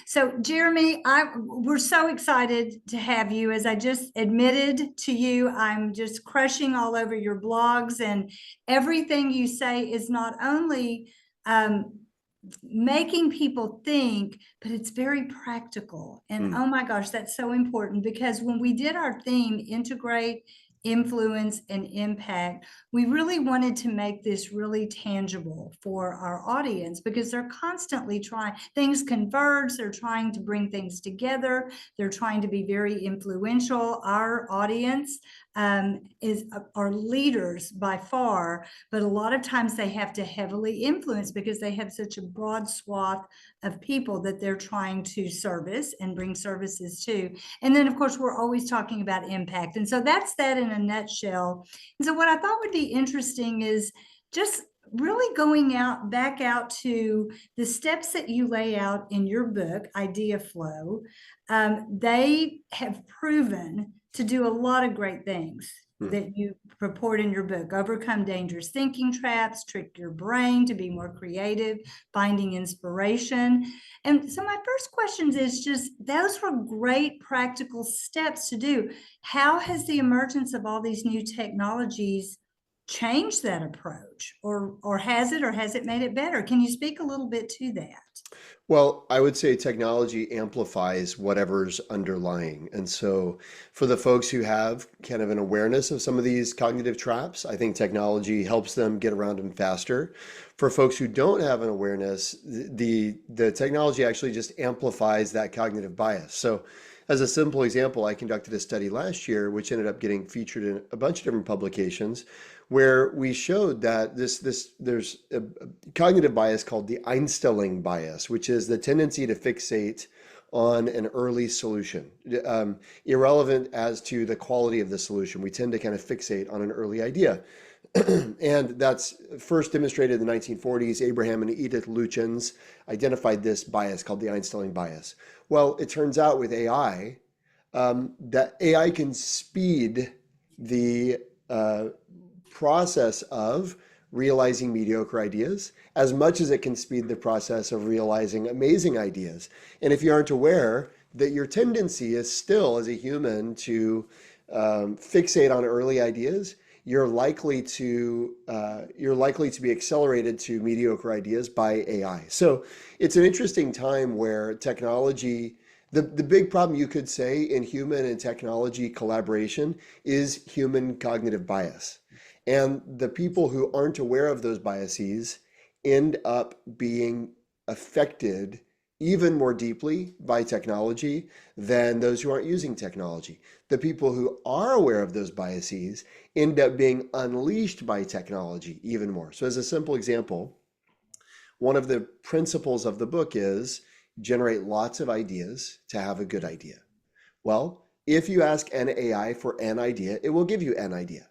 So, Jeremy, we're so excited to have you. As I just admitted to you, I'm just crushing all over your blogs, and everything you say is not only um, making people think, but it's very practical. And oh my gosh, that's so important, because when we did our theme, integrate, influence, and impact, we really wanted to make this really tangible for our audience, because they're constantly trying, things converge, they're trying to bring things together, they're trying to be very influential. Our audience are leaders by far, but a lot of times they have to heavily influence because they have such a broad swath of people that they're trying to service and bring services to. And then, of course, we're always talking about impact. And so that's that in a nutshell. And so what I thought would be interesting is just really going back out to the steps that you lay out in your book, Idea Flow. They have proven to do a lot of great things that you report in your book: overcome dangerous thinking traps, trick your brain to be more creative, finding inspiration. And so my first question is just, those were great practical steps to do. How has the emergence of all these new technologies changed that approach, or has it made it better? Can you speak a little bit to that? Well, I would say technology amplifies whatever's underlying. And so for the folks who have kind of an awareness of some of these cognitive traps, I think technology helps them get around them faster. For folks who don't have an awareness, the technology actually just amplifies that cognitive bias. So as a simple example, I conducted a study last year, which ended up getting featured in a bunch of different publications, where we showed that there's a cognitive bias called the Einstellung bias, which is the tendency to fixate on an early solution, irrelevant as to the quality of the solution. We tend to kind of fixate on an early idea. And that's first demonstrated in the 1940s. Abraham and Edith Lutyens identified this bias called the Einstellung bias. Well, it turns out with AI, that AI can speed the process of realizing mediocre ideas as much as it can speed the process of realizing amazing ideas. And if you aren't aware that your tendency is still, as a human, to fixate on early ideas, you're likely to be accelerated to mediocre ideas by AI. So it's an interesting time where technology, the big problem you could say in human and technology collaboration is human cognitive bias. And the people who aren't aware of those biases end up being affected even more deeply by technology than those who aren't using technology. The people who are aware of those biases end up being unleashed by technology even more. So as a simple example, one of the principles of the book is generate lots of ideas to have a good idea. Well, if you ask an AI for an idea, it will give you an idea.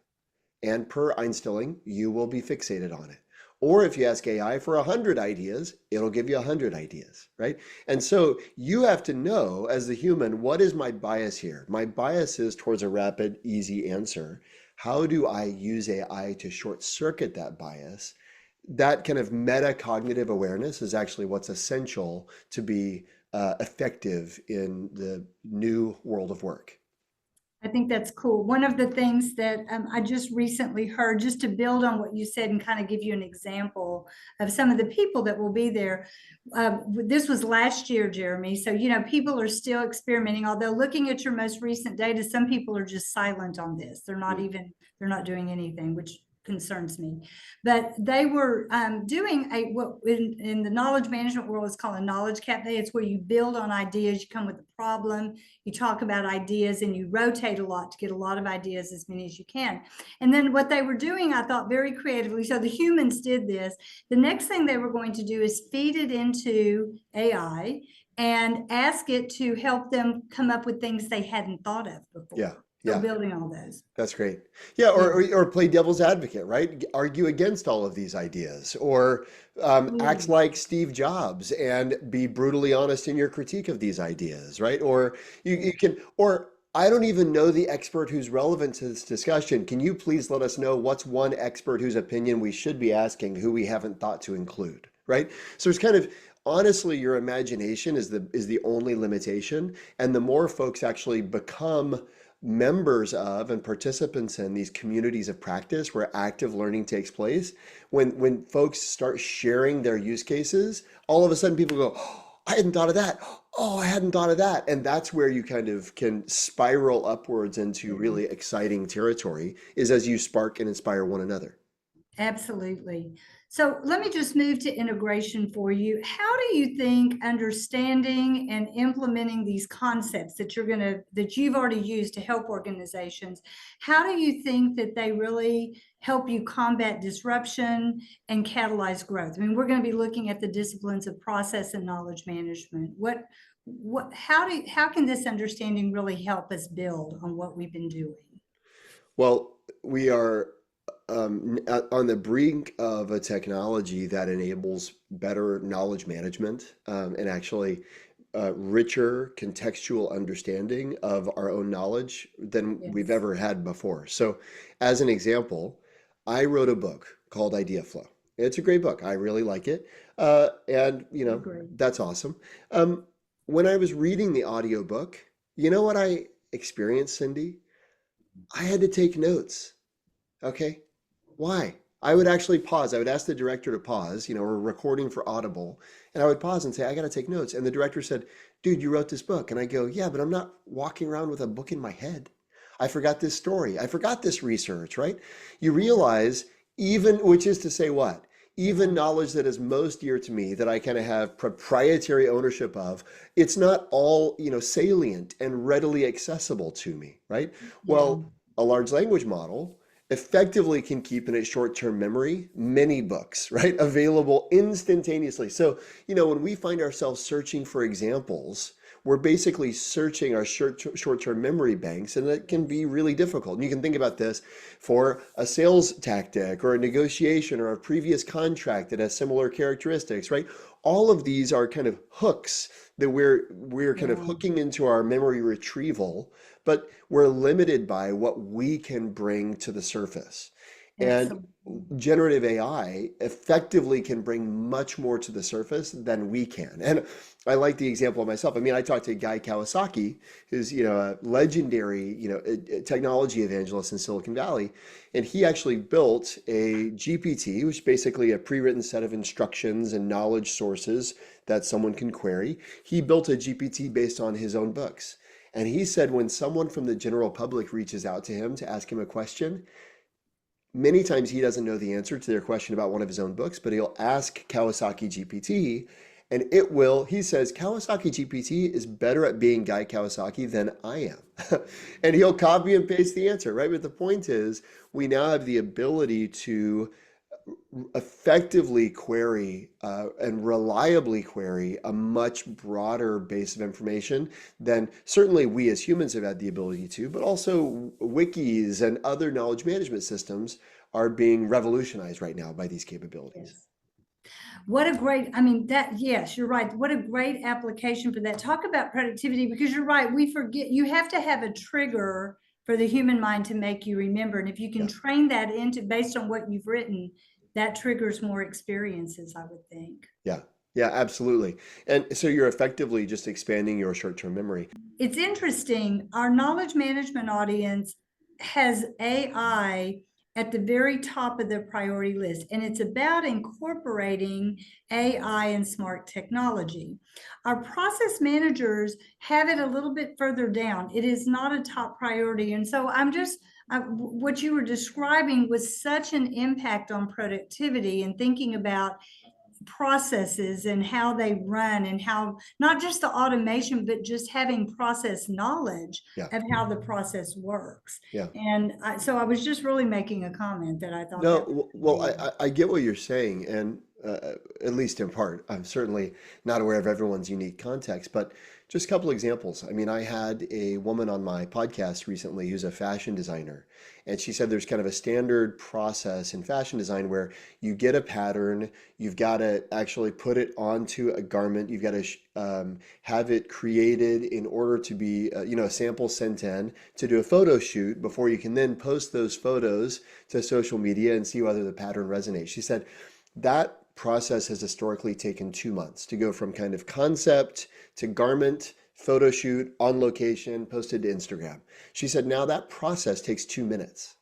And per Einstellung, you will be fixated on it. Or if you ask AI for 100 ideas, it'll give you 100 ideas, right? And so you have to know, as the human, what is my bias here? My bias is towards a rapid, easy answer. How do I use AI to short circuit that bias? That kind of metacognitive awareness is actually what's essential to be effective in the new world of work. I think that's cool. One of the things that I just recently heard, just to build on what you said and kind of give you an example of some of the people that will be there. This was last year, Jeremy. So, people are still experimenting, although looking at your most recent data, some people are just silent on this. They're not doing anything, which concerns me. But they were doing what in the knowledge management world is called a knowledge cafe. It's where you build on ideas, you come with a problem, you talk about ideas, and you rotate a lot to get a lot of ideas, as many as you can. And then what they were doing, I thought, very creatively, so the humans did this. The next thing they were going to do is feed it into AI and ask it to help them come up with things they hadn't thought of before. Yeah. So Yeah. building all those. That's great. Yeah, or play devil's advocate, right? Argue against all of these ideas, or act like Steve Jobs and be brutally honest in your critique of these ideas, right? Or you can, or I don't even know the expert who's relevant to this discussion. Can you please let us know what's one expert whose opinion we should be asking who we haven't thought to include, right? So it's kind of honestly, your imagination is the only limitation. And the more folks actually become members of and participants in these communities of practice where active learning takes place, when folks start sharing their use cases, all of a sudden people go, oh, I hadn't thought of that. Oh, I hadn't thought of that. And that's where you kind of can spiral upwards into Yeah. really exciting territory, is as you spark and inspire one another. Absolutely. So let me just move to integration for you. How do you think understanding and implementing these concepts that you've already used to help organizations, how do you think that they really help you combat disruption and catalyze growth? I mean, we're going to be looking at the disciplines of process and knowledge management. How can this understanding really help us build on what we've been doing? Well, we are on the brink of a technology that enables better knowledge management, and actually richer contextual understanding of our own knowledge than we've Yes, ever had before. So, as an example, I wrote a book called Idea Flow. It's a great book. I really like it. And, agree. that's awesome. Um, when I was reading the audiobook, you know what I experienced, Cindy? I had to take notes. Okay. Why? I would actually pause. I would ask the director to pause. We're recording for Audible. And I would pause and say, I got to take notes. And the director said, dude, you wrote this book. And I go, yeah, but I'm not walking around with a book in my head. I forgot this story. I forgot this research, right? You realize, which is to say what? Even knowledge that is most dear to me, that I kind of have proprietary ownership of, it's not all, salient and readily accessible to me, right? Yeah. Well, a large language model effectively can keep in its short-term memory many books, right? Available instantaneously. So, when we find ourselves searching for examples, we're basically searching our short-term memory banks, and that can be really difficult. And you can think about this for a sales tactic or a negotiation or a previous contract that has similar characteristics, right? All of these are kind of hooks that we're kind of Yeah. hooking into our memory retrieval, but we're limited by what we can bring to the surface. And Absolutely. generative AI effectively can bring much more to the surface than we can. And I like the example of myself. I mean, I talked to Guy Kawasaki, who's, a legendary, a technology evangelist in Silicon Valley, and he actually built a GPT, which is basically a pre-written set of instructions and knowledge sources that someone can query. He built a GPT based on his own books. And he said when someone from the general public reaches out to him to ask him a question, many times he doesn't know the answer to their question about one of his own books, but he'll ask Kawasaki GPT, and he says, Kawasaki GPT is better at being Guy Kawasaki than I am. And he'll copy and paste the answer, right? But the point is, we now have the ability to effectively query and reliably query a much broader base of information than certainly we as humans have had the ability to, but also wikis and other knowledge management systems are being revolutionized right now by these capabilities. Yes. What a great, I mean, yes, you're right. What a great application for that. Talk about productivity, because you're right. We forget, you have to have a trigger for the human mind to make you remember. And if you can Yeah. train that into based on what you've written, that triggers more experiences, I would think. Yeah. Yeah, absolutely. And so you're effectively just expanding your short-term memory. It's interesting. Our knowledge management audience has AI at the very top of their priority list, and it's about incorporating AI and smart technology. Our process managers have it a little bit further down. It is not a top priority. And so what you were describing was such an impact on productivity and thinking about processes and how they run, and how not just the automation, but just having process knowledge Yeah. of how the process works. Yeah. And so I was just really making a comment that I thought that was No, well, great. I get what you're saying, and at least in part. I'm certainly not aware of everyone's unique context, but just a couple examples. I mean, I had a woman on my podcast recently who's a fashion designer, and she said there's kind of a standard process in fashion design where you get a pattern, you've got to actually put it onto a garment, you've got to have it created in order to be, a sample sent in to do a photo shoot before you can then post those photos to social media and see whether the pattern resonates. She said that process has historically taken 2 months to go from kind of concept to garment, photo shoot, on location, posted to Instagram. She said now that process takes 2 minutes.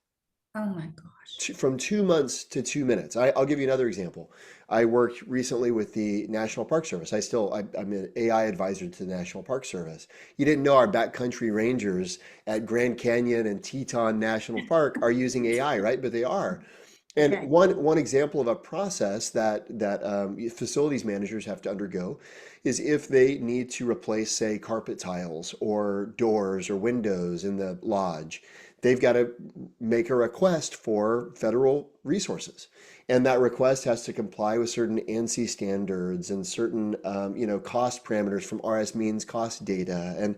Oh my gosh. From 2 months to 2 minutes. I'll give you another example. I worked recently with the National Park Service. I'm an AI advisor to the National Park Service. You didn't know our backcountry rangers at Grand Canyon and Teton National Park are using AI, right? But they are. And Okay. one example of a process that facilities managers have to undergo is if they need to replace, say, carpet tiles or doors or windows in the lodge, they've got to make a request for federal resources. And that request has to comply with certain ANSI standards and certain, cost parameters from RS means cost data and,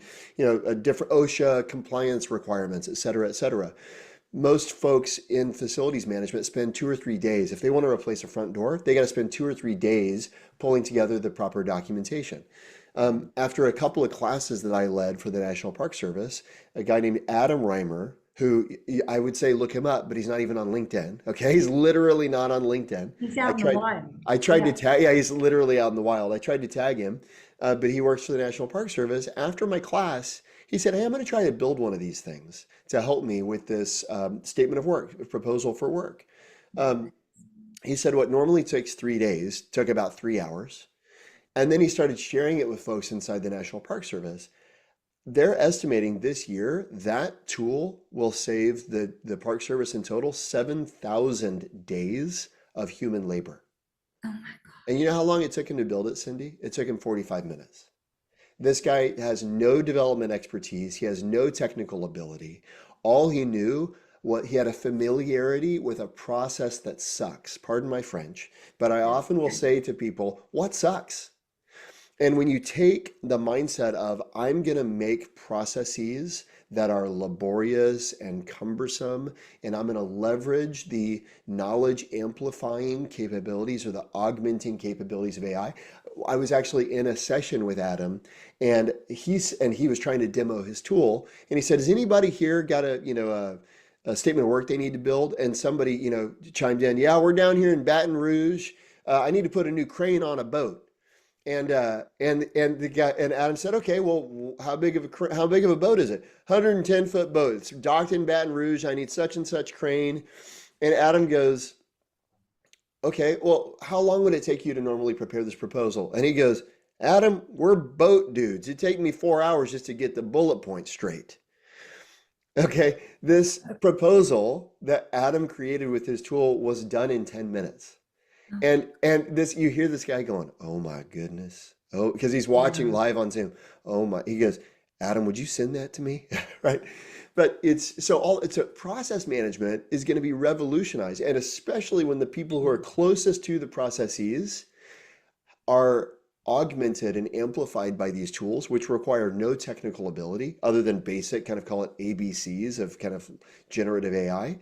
different OSHA compliance requirements, et cetera, et cetera. Most folks in facilities management spend 2 or 3 days. If they want to replace a front door, they got to spend 2 or 3 days pulling together the proper documentation. After a couple of classes that I led for the National Park Service, a guy named Adam Reimer, who I would say look him up, but he's not even on LinkedIn. Okay, he's literally not on LinkedIn. He's I out in the tried, wild. I tried to Yeah. tag. Yeah, he's literally out in the wild. I tried to tag him, but he works for the National Park Service. After my class, he said, "Hey, I'm going to try to build one of these things to help me with this statement of work, proposal for work." Um, he said what normally takes 3 days took about 3 hours. And then he started sharing it with folks inside the National Park Service. They're estimating this year that tool will save the Park Service in total 7,000 days of human labor. Oh my And you know gosh. how long it took him to build it, Cindy? It took him 45 minutes. This guy has no development expertise. He has no technical ability. All he knew, what he had a familiarity with a process that sucks. Pardon my French, but I That's often will okay. say to people, what sucks? And when you take the mindset of, I'm going to make processes that are laborious and cumbersome, and I'm going to leverage the knowledge amplifying capabilities or the augmenting capabilities of AI. I was actually in a session with Adam, and he was trying to demo his tool, and he said, "Has anybody here got a statement of work they need to build?" And somebody, chimed in, "Yeah, we're down here in Baton Rouge. I need to put a new crane on a boat." And the guy and Adam said, "Okay, well, how big of a boat is it? 110-foot boat. It's docked in Baton Rouge. I need such and such crane." And Adam goes, "Okay, well, how long would it take you to normally prepare this proposal?" And he goes, "Adam, we're boat dudes. It'd take me 4 hours just to get the bullet points straight." Okay, this proposal that Adam created with his tool was done in 10 minutes. Oh, And this you hear this guy going, "Oh my goodness." Oh, because he's watching yeah. live on Zoom. Oh my, he goes, "Adam, would you send that to me?" Right? But it's a process management is going to be revolutionized, and especially when the people who are closest to the processes are augmented and amplified by these tools, which require no technical ability other than basic, kind of call it ABCs of kind of generative AI.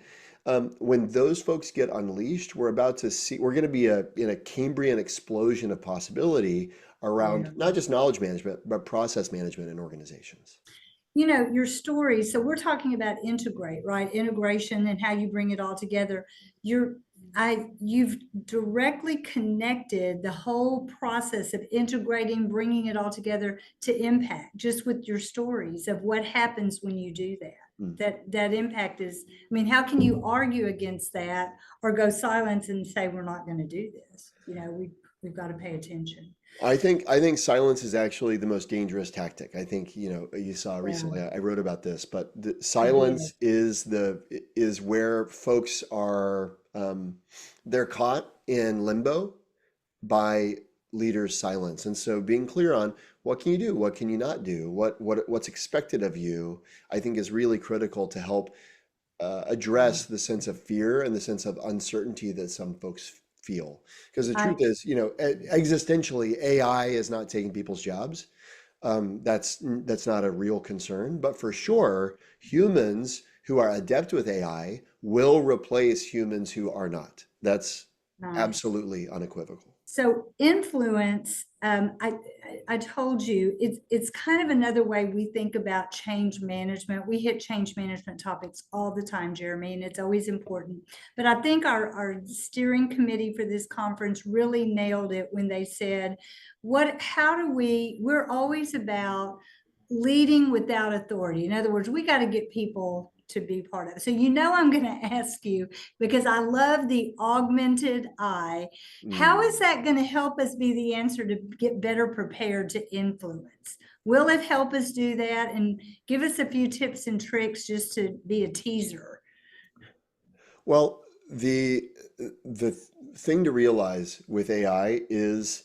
When those folks get unleashed, we're going to be in a Cambrian explosion of possibility around Yeah. not just knowledge management, but process management in organizations. Your story, so we're talking about integrate, right? Integration and how you bring it all together. You've directly connected the whole process of integrating, bringing it all together to impact, just with your stories of what happens when you do that. Mm. That impact is, I mean, how can you argue against that or go silent and say, we're not going to do this? We've got to pay attention. I think silence is actually the most dangerous tactic. I think, you saw Yeah, recently, I wrote about this, but the I did. silence is where folks are they're caught in limbo by leaders' silence. And so being clear on what can you do, what can you not do, what's expected of you, I think is really critical to help Yeah. address the sense of fear and the sense of uncertainty that some folks feel. Because the I truth is, existentially, AI is not taking people's jobs. That's not a real concern. But for sure, humans who are adept with AI will replace humans who are not. That's Nice. absolutely unequivocal. So influence, I told you, it's kind of another way we think about change management. We hit change management topics all the time, Jeremy, and it's always important. But I think our steering committee for this conference really nailed it when they said, we're always about leading without authority. In other words, we got to get people to be part of it. So I'm going to ask you, because I love the augmented eye. How is that going to help us be the answer to get better prepared to influence? Will it help us do that? And give us a few tips and tricks just to be a teaser. Well, the thing to realize with AI is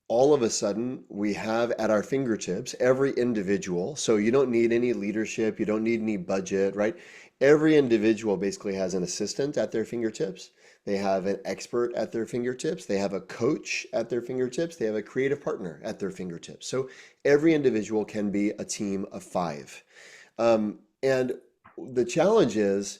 all of a sudden we have at our fingertips every individual. So you don't need any leadership, you don't need any budget, right? Every individual basically has an assistant at their fingertips. They have an expert at their fingertips. They have a coach at their fingertips. They have a creative partner at their fingertips. So every individual can be a team of five. And the challenge is,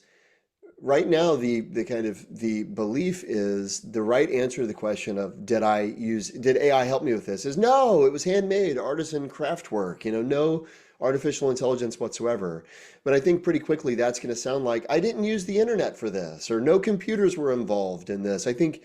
right now, the kind of the belief is the right answer to the question of did AI help me with this is no, it was handmade, artisan craft work, no artificial intelligence whatsoever. But I think pretty quickly that's going to sound like I didn't use the internet for this, or no computers were involved in this. I think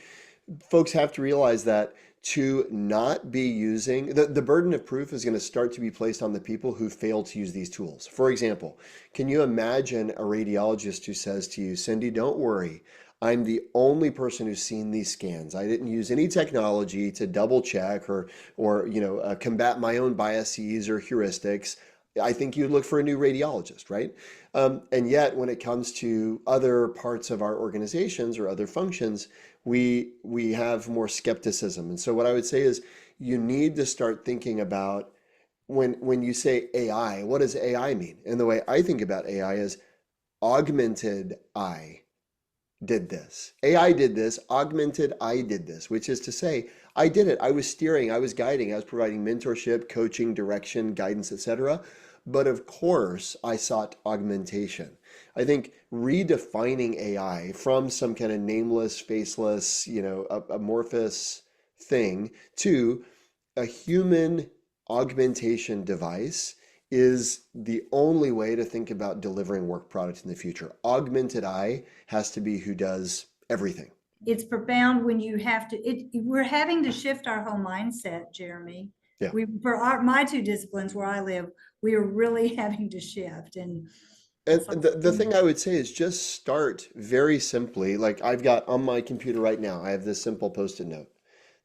folks have to realize that to not be using the burden of proof is going to start to be placed on the people who fail to use these tools. For example, can you imagine a radiologist who says to you, Cindy, don't worry, I'm the only person who's seen these scans. I didn't use any technology to double check or combat my own biases or heuristics. I think you'd look for a new radiologist, right? And yet, when it comes to other parts of our organizations or other functions, we have more skepticism. And so what I would say is you need to start thinking about when you say AI, what does AI mean? And the way I think about AI is augmented I did this. AI did this, augmented I did this, which is to say, I did it. I was steering, I was guiding, I was providing mentorship, coaching, direction, guidance, etc. But of course, I sought augmentation. I think redefining AI from some kind of nameless, faceless, amorphous thing to a human augmentation device is the only way to think about delivering work product in the future. Augmented I has to be who does everything. It's profound when you have to, we're having to shift our whole mindset, Jeremy. Yeah. My two disciplines where I live, we are really having to shift. And the thing I would say is just start very simply. Like I've got on my computer right now, I have this simple Post-it note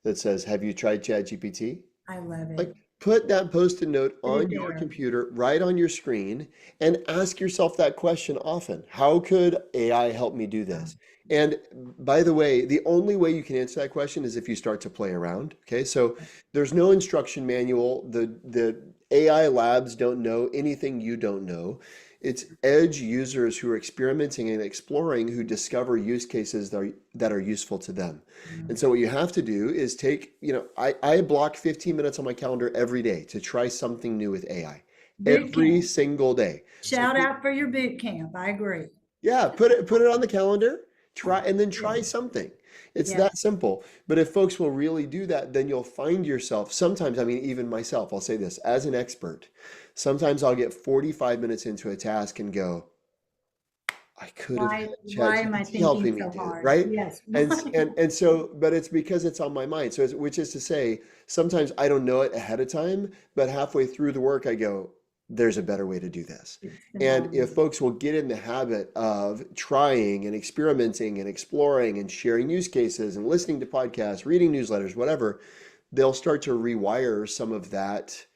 that says, have you tried ChatGPT? I love it. Like put that Post-it note on your computer, right on your screen, and ask yourself that question often. How could AI help me do this? And by the way, the only way you can answer that question is if you start to play around. Okay, so there's no instruction manual. The AI labs don't know anything you don't know. It's edge users who are experimenting and exploring who discover use cases that are useful to them. And so what you have to do is take, I block 15 minutes on my calendar every day to try something new with AI. Every single day. Shout out for your boot camp. I agree. Yeah, put it on the calendar, try something. It's that simple. But if folks will really do that, then you'll find yourself sometimes, I mean, even myself, I'll say this as an expert, sometimes I'll get 45 minutes into a task and go, I could have had ChatGPT helping me do it, right? Yes. And so, but it's because it's on my mind. So, which is to say, sometimes I don't know it ahead of time, but halfway through the work, I go, there's a better way to do this. And if folks will get in the habit of trying and experimenting and exploring and sharing use cases and listening to podcasts, reading newsletters, whatever, they'll start to rewire some of that,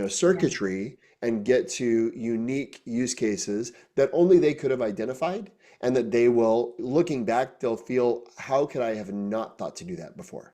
circuitry and get to unique use cases that only they could have identified, and that they will, looking back, they'll feel, how could I have not thought to do that before?